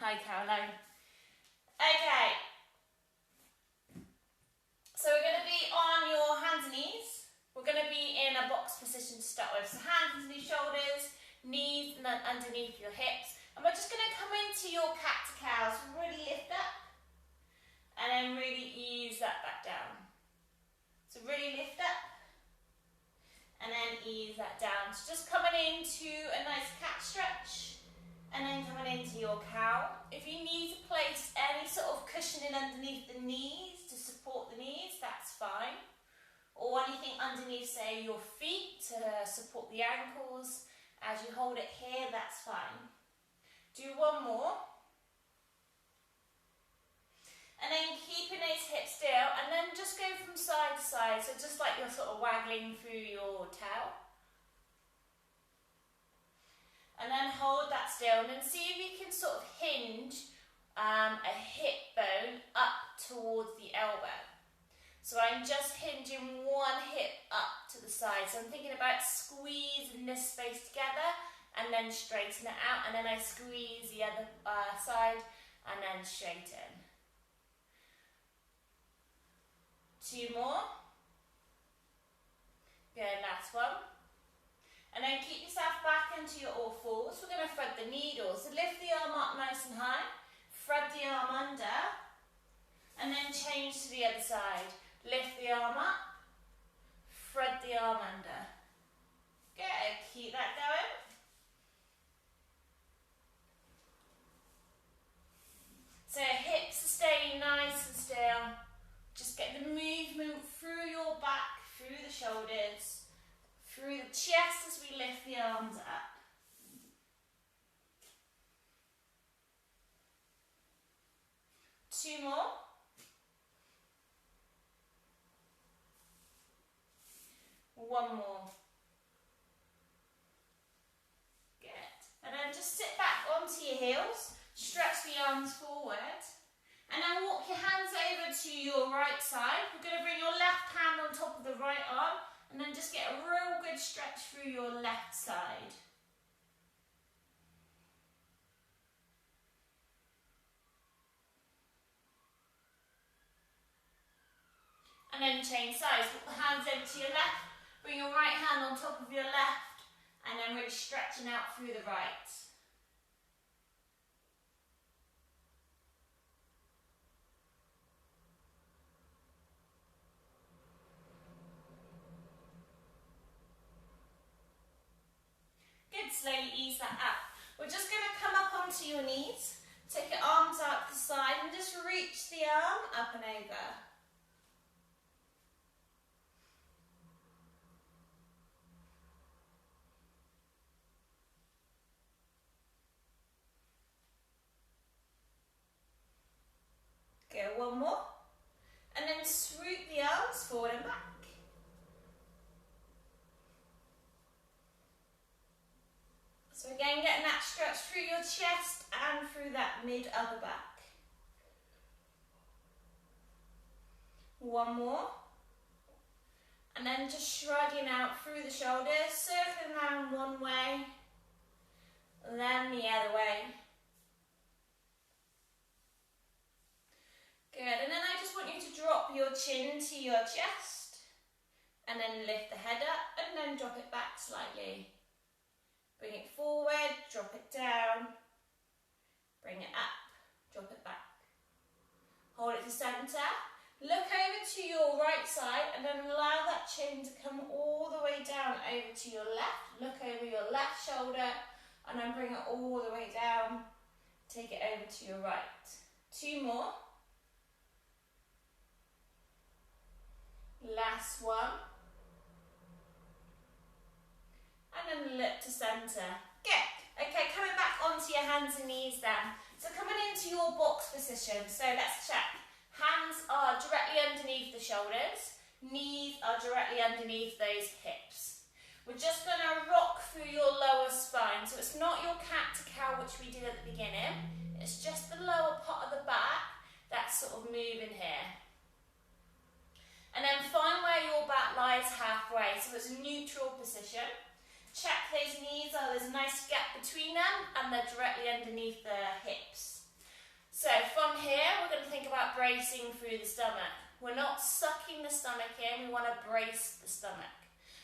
Hi, Caroline. Okay. So we're going to be on your hands and knees. We're going to be in a box position to start with. So hands into the shoulders, knees and then underneath your hips. And we're just going to come into your cat to cow. So really lift up and then really ease that back down. So really lift up and then ease that down. So just coming into a nice cat stretch and then coming into your cow. If you need to place any sort of cushioning underneath the knees to support the knees, that's fine. Or anything underneath, say, your feet to support the ankles. As you hold it here, that's fine. Do one more. And then keeping those hips still, and then just go from side to side, so just like you're sort of waggling through your tail. And then hold that still, and then see if you can sort of hinge a hip bone up towards the elbow. So I'm just hinging one hip up to the side, so I'm thinking about squeezing this space together, and then straighten it out, and then I squeeze the other side, and then straighten. 2 more. Good, last one. And then keep yourself back into your all fours. We're going to thread the needle. So lift the arm up nice and high. Thread the arm under. And then change to the other side. Lift the arm up. Thread the arm under. Good. Keep that going. So hips are staying nice and still. Just get the movement through your back, through the shoulders, through the chest as we lift the arms up. Two more. One more. Good. And then just sit back onto your heels, stretch the arms forward. And then walk your hands over to your right side. We're going to bring your left hand on top of the right arm and then just get a real good stretch through your left side. And then change sides. Put the hands over to your left, bring your right hand on top of your left and then really stretching out through the right. Slowly ease that up. We're just going to come up onto your knees, take your arms out to the side and just reach the arm up and over. Go one more. And then swoop the arms forward and back. So again, getting that stretch through your chest and through that mid-upper back. One more. And then just shrugging out through the shoulders, circling around one way, then the other way. Good, and then I just want you to drop your chin to your chest, and then lift the head up, and then drop it back slightly. Bring it forward, drop it down, bring it up, drop it back. Hold it to centre, look over to your right side and then allow that chin to come all the way down over to your left. Look over your left shoulder and then bring it all the way down, take it over to your right. 2 more. Last one. And then look to centre. Good. Okay, coming back onto your hands and knees then. So coming into your box position. So let's check. Hands are directly underneath the shoulders. Knees are directly underneath those hips. We're just going to rock through your lower spine. So it's not your cat to cow, which we did at the beginning. It's just the lower part of the back that's sort of moving here. And then find where your back lies halfway. So it's a neutral position. Check those knees, there's a nice gap between them and they're directly underneath the hips. So from here, we're going to think about bracing through the stomach. We're not sucking the stomach in, we want to brace the stomach.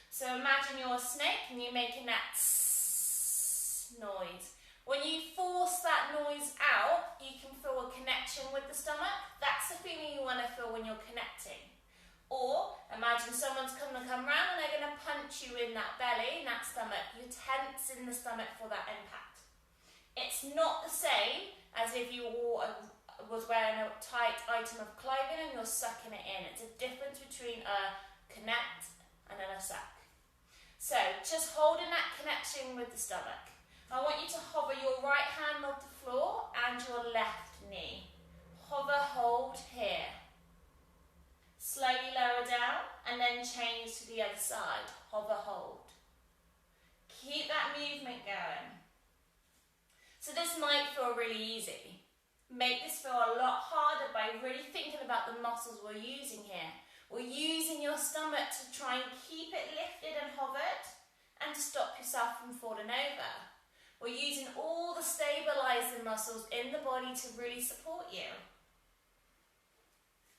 So imagine you're a snake and you're making that tss noise. When you force that noise out, you can feel a connection with the stomach. That's the feeling you want to feel when you're connecting. Or imagine someone's going to come around and they're going to punch you in that belly, in that stomach. You're tense in the stomach for that impact. It's not the same as if you was wearing a tight item of clothing and you're sucking it in. It's a difference between a connect and then a suck. So just holding that connection with the stomach. I want you to hover your right hand off the floor and your left knee. Hover, hold here. Slowly lower down and then change to the other side. Hover, hold. Keep that movement going. So this might feel really easy. Make this feel a lot harder by really thinking about the muscles we're using here. We're using your stomach to try and keep it lifted and hovered and to stop yourself from falling over. We're using all the stabilizing muscles in the body to really support you.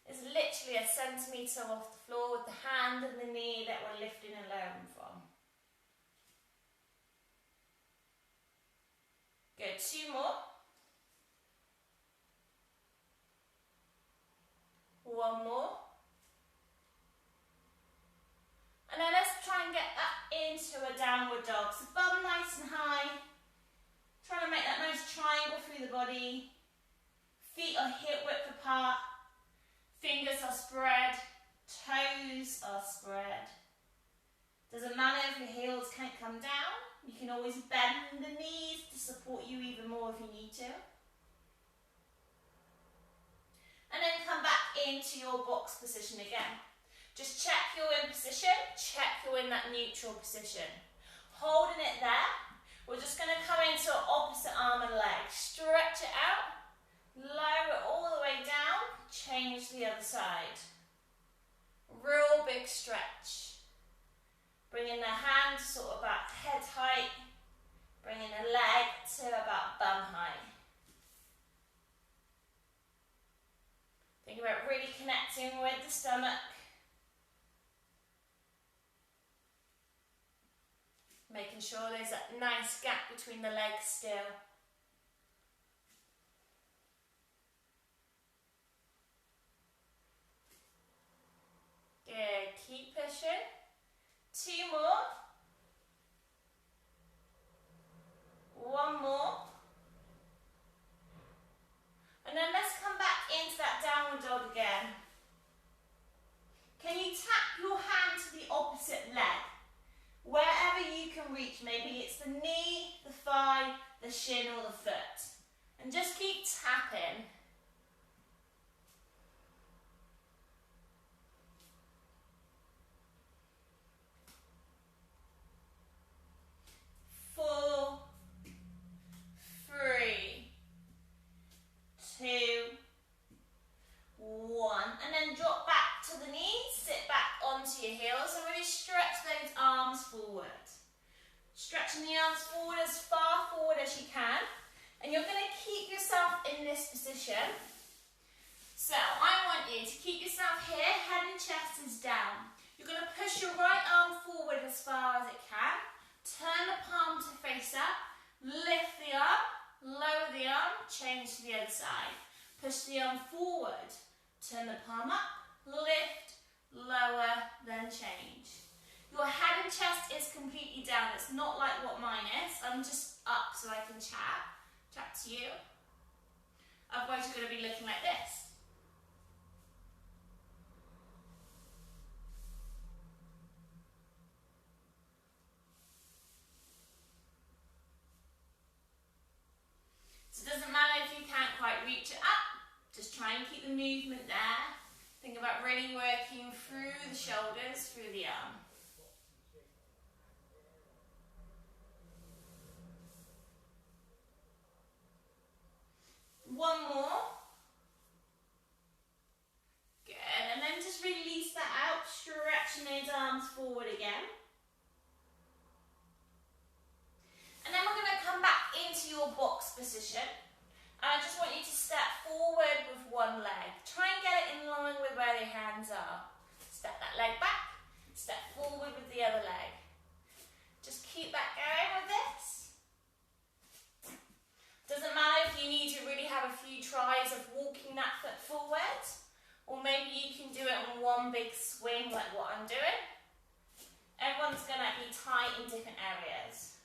It's literally a centimetre off the floor with the hand and the knee that we're lifting and lowering from. Good, 2 more. 1 more. And then let's try and get up into a downward dog. So bum nice and high. Trying to make that nice triangle through the body. Feet are hip width apart. Fingers are spread. Toes are spread. Doesn't matter if your heels can't come down. You can always bend the knees to support you even more if you need to. And then come back into your box position again. Just check you're in position, check you're in that neutral position. Holding it there, we're just going to come into opposite arm and leg. Stretch it out, lower it all the way down, change the other side. Real big stretch. Bringing the hand sort of about head height, bringing the leg to about bum height. Think about really connecting with the stomach. Making sure there's that nice gap between the legs still. Good, keep pushing. 2 more. 1 more. And then let's come back into that downward dog again. Can you tap your hand to the opposite leg? Wherever you can reach, maybe it's the knee, the thigh, the shin or the foot. And just keep tapping. 4, 3, 2, 1. And then drop back to the knees, sit back onto your heels and really stretch those arms forward. Stretching the arms forward as far forward as you can. And you're going to keep yourself in this position. So I want you to keep yourself here, head and chest is down. You're going to push your right arm forward as far as it can. Turn the palm to face up. Lift the arm, lower the arm, change to the other side. Push the arm forward. Turn the palm up, lift, lower, then change. Your head and chest is completely down. It's not like what mine is. I'm just up so I can chat to you. Otherwise you're going to be looking like this. So it doesn't matter if you can't quite reach it up. Just try and keep the movement there. Think about really working through the shoulders, through the arm. One more. Good. And then just release that out, stretching those arms forward again. And then we're going to come back into your box position. And I just want you to step forward with one leg. Try and get it in line with where your hands are. Step that leg back, step forward with the other leg. Just keep that going with this. Doesn't matter if you need to really have a few tries of walking that foot forward, or maybe you can do it on one big swing like what I'm doing. Everyone's going to be tight in different areas.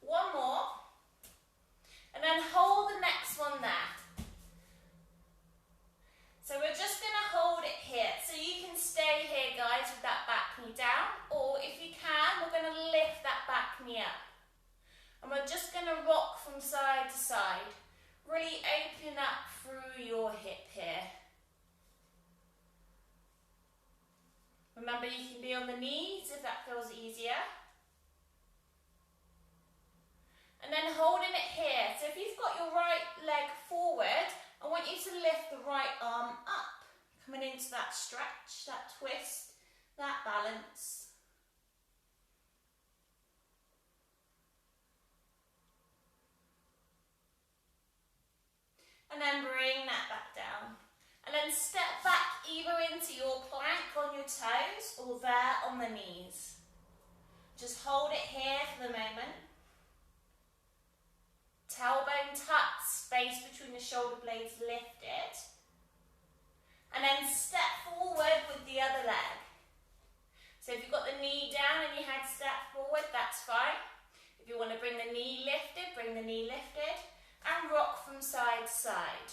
One more. And then hold the next one there. So we're just going to hold it here. So you can stay here, guys, with that back knee down. Or if you can, we're going to lift that back knee up. And we're just going to rock from side to side. Really open up through your hip here. Remember, you can be on the knees if that feels easier. And then holding it here. So if you've got your right leg forward, I want you to lift the right arm up. Coming into that stretch, that twist, that balance. And then bring that back down. And then step back either into your plank on your toes or there on the knees. Just hold it here for the moment. Tailbone tucked, space between the shoulder blades lifted. And then step forward with the other leg. So if you've got the knee down and you had step forward, that's fine. If you want to bring the knee lifted, bring the knee lifted. And rock from side to side.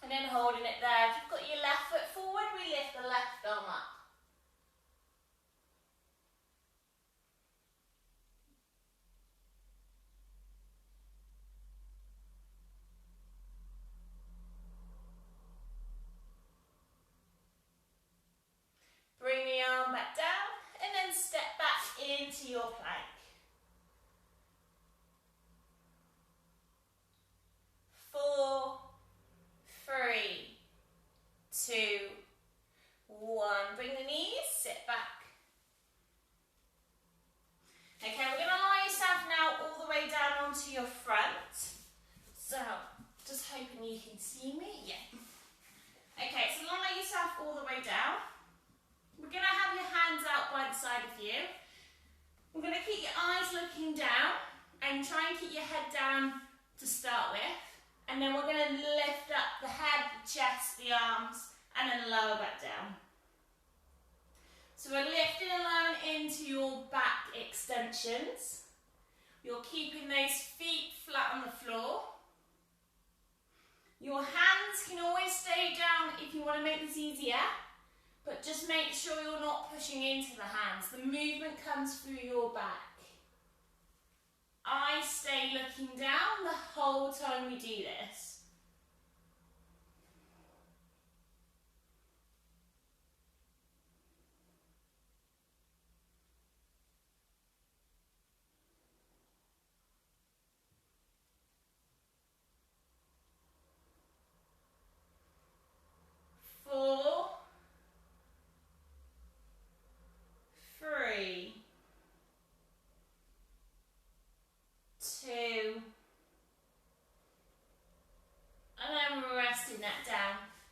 And then holding it there. If you've got your left foot forward, we lift the left arm up. Bring the arm back down and then step back into your plank. 4, 3, 2, 1. Bring the knees, sit back. Okay, we're going to lie yourself now all the way down onto your front. So, just hoping you can see me. Yeah. Okay, so lie yourself all the way down. We're going to have your hands out by the side of you. We're going to keep your eyes looking down and try and keep your head down to start with. And then we're going to lift up the head, the chest, the arms, and then lower back down. So we're lifting alone into your back extensions. You're keeping those feet flat on the floor. Your hands can always stay down if you want to make this easier. But just make sure you're not pushing into the hands. The movement comes through your back. Eyes stay looking down the whole time we do this.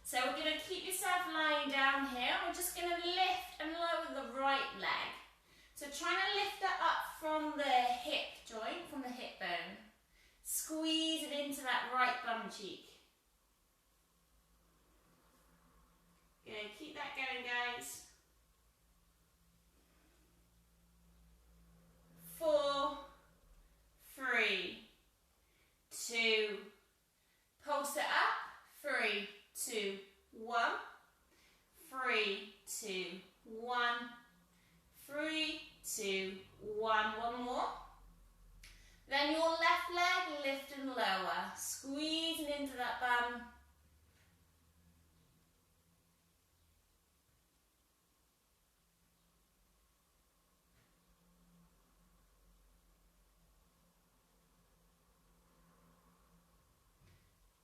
So we're going to keep yourself lying down here. We're just going to lift and lower the right leg. So trying to lift that up from the hip joint, from the hip bone. Squeeze it into that right bum cheek. Good, keep that going, guys. 4, 3, 2, pulse it up, 3, 2, 1, 3, 2, 1, 3, 2, 1, one more. Then your left leg, lift and lower, squeezing into that bum.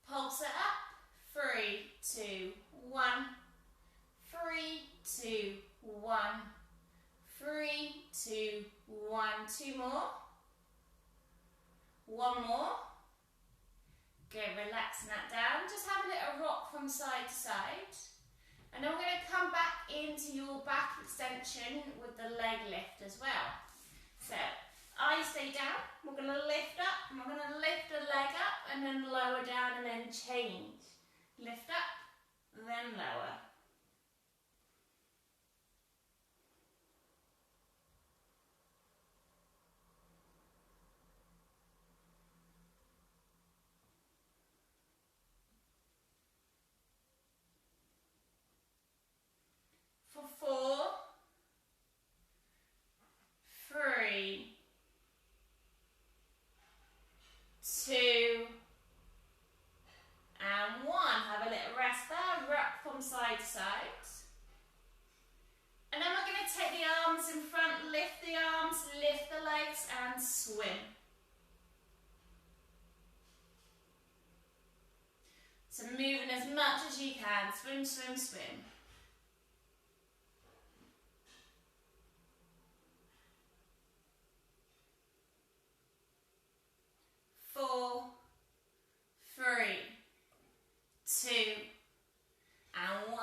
Pulse it up, 3, 2, 1, 3, 2, 1, 3, 2, 1. 2 more. 1 more. Good, relaxing that down. Just have a little rock from side to side. And then we're going to come back into your back extension with the leg lift as well. So, eyes stay down. We're going to lift up, and we're going to lift the leg up, and then lower down, and then change. Lift up, then lower. For 4, 3, 2, and 1. Have a little rest there, rock from side to side. And then we're going to take the arms in front, lift the arms, lift the legs, and swim. So moving as much as you can, swim, swim, swim. 4, 3, 2, and 1.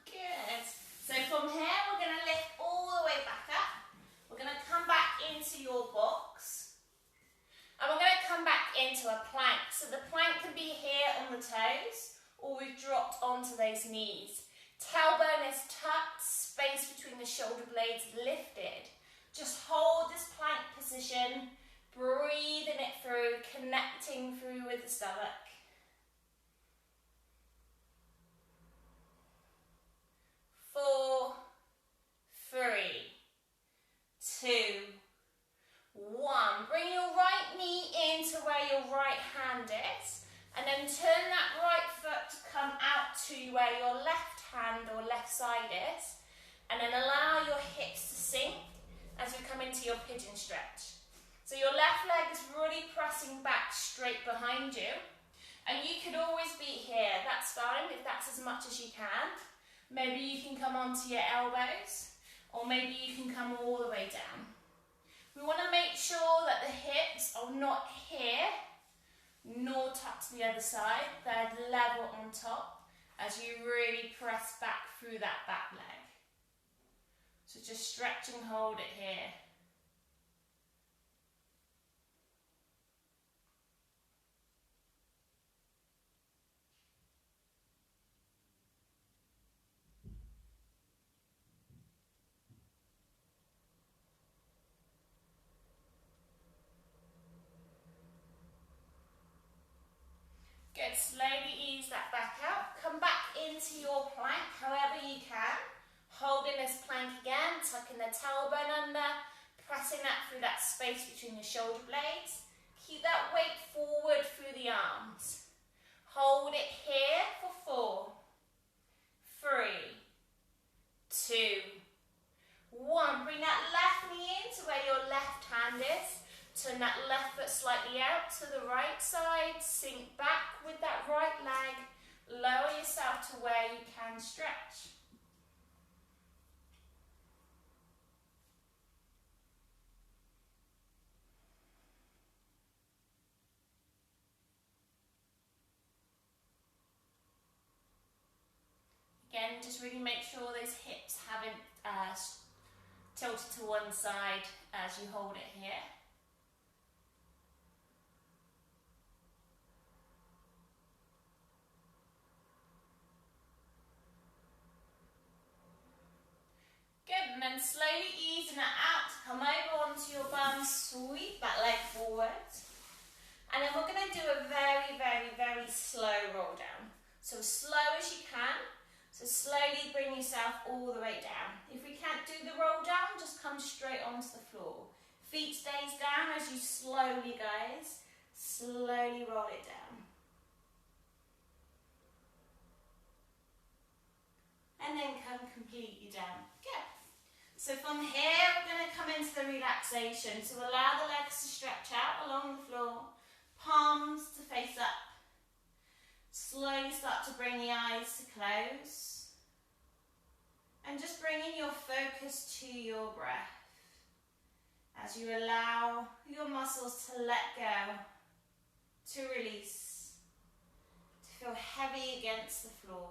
Good. So from here, we're going to lift all the way back up. We're going to come back into your box. And we're going to come back into a plank. So the plank can be here on the toes, or we've dropped onto those knees. Tailbone is tucked, space between the shoulder blades lifted. Just hold this plank position, breathing it through, connecting through with the stomach. 4, 3, 2, 1. Bring your right knee into where your right hand is, and then turn that right foot to come out to where your left hand or left side is, and then allow your hips to sink as you come into your pigeon stretch. So your left leg is really pressing back straight behind you, and you could always be here, that's fine if that's as much as you can. Maybe you can come onto your elbows, or maybe you can come all the way down. We want to make sure that the hips are not here, nor tucked to the other side. They're level on top as you really press back through that back leg. So just stretch and hold it here. Good, slowly ease that back out. Come back into your plank however you can. Holding this plank again, tucking the tailbone under, pressing that through that space between your shoulder blades. Keep that weight forward through the arms. Hold it here for 4, 3, 2, 1. Bring that left knee in to where your left hand is. Turn that left foot slightly out to the right side, sink back with that right leg, lower yourself to where you can stretch. Again, just really make sure those hips haven't tilted to one side as you hold it here. Good, and then slowly easing it out to come over onto your bum, sweep that leg forward. And then we're going to do a very, very, very slow roll down. So as slow as you can. So slowly bring yourself all the way down. If we can't do the roll down, just come straight onto the floor. Feet stays down as you slowly, guys, slowly roll it down. And then come completely down. Good. So from here, we're going to come into the relaxation. So allow the legs to stretch out along the floor, palms to face up. Slowly start to bring the eyes to close. And just bringing your focus to your breath as you allow your muscles to let go, to release, to feel heavy against the floor.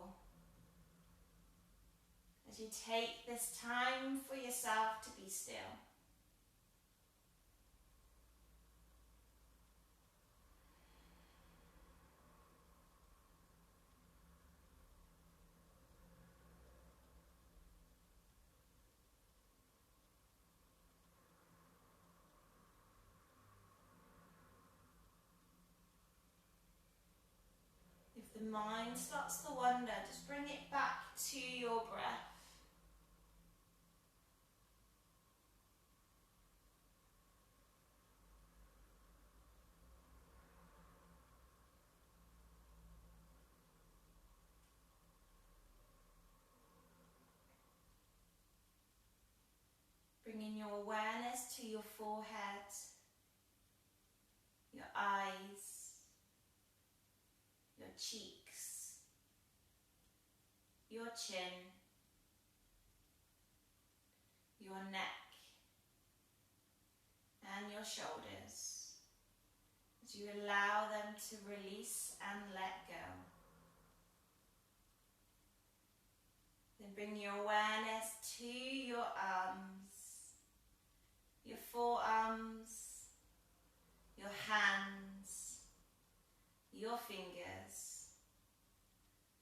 As you take this time for yourself to be still. If the mind starts to wander, just bring it back to your breath. Bringing your awareness to your forehead, your eyes, your cheeks, your chin, your neck, and your shoulders, as you allow them to release and let go. Then bring your awareness to your arms, your forearms, your hands, your fingers,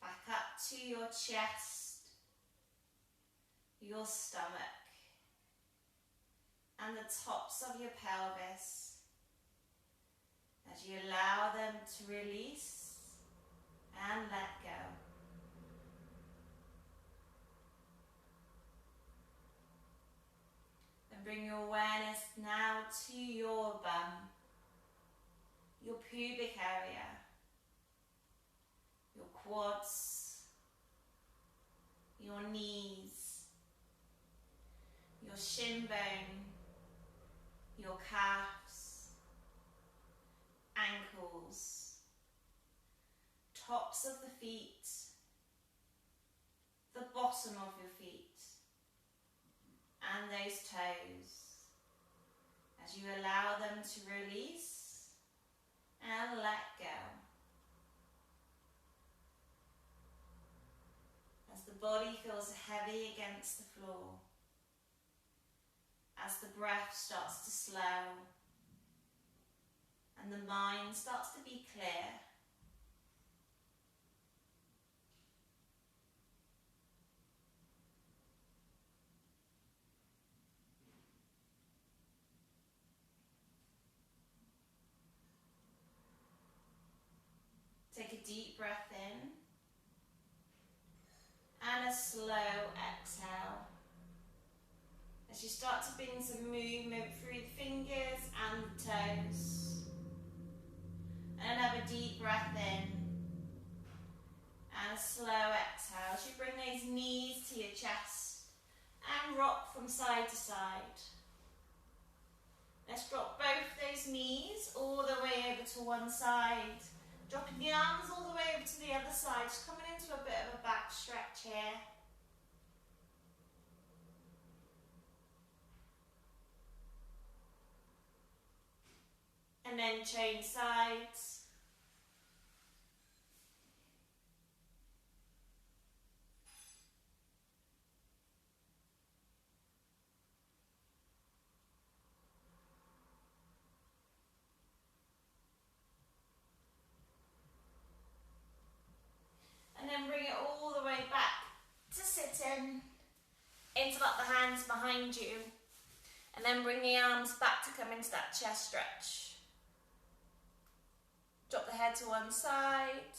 back up to your chest, your stomach, and the tops of your pelvis, as you allow them to release and let go. And bring your awareness now to your bum, your pubic area, your quads, your knees, your shin bone, your calves, ankles, tops of the feet, the bottom of your feet, and those toes, as you allow them to release and let go. As the body feels heavy against the floor, as the breath starts to slow and the mind starts to be clear, take a deep breath in and a slow exhale. As you start to bring some movement through the fingers and the toes. And another deep breath in and a slow exhale. As you bring those knees to your chest and rock from side to side. Let's drop both those knees all the way over to one side. Dropping the arms all the way over to the other side. Just coming into a bit of a back stretch here. And then change sides. And then bring it all the way back to sitting. Interlock the hands behind you. And then bring the arms back to come into that chest stretch. Drop the head to one side,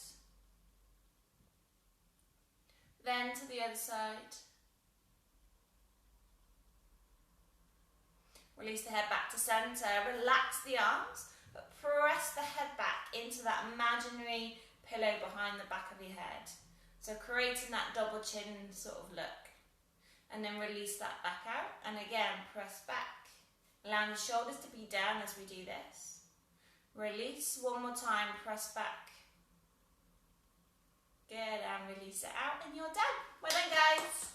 then to the other side. Release the head back to centre, relax the arms, but press the head back into that imaginary pillow behind the back of your head. So creating that double chin sort of look. And then release that back out, and again press back. Allow the shoulders to be down as we do this. Release one more time, press back. Good, and release it out, and you're done. Well done, guys.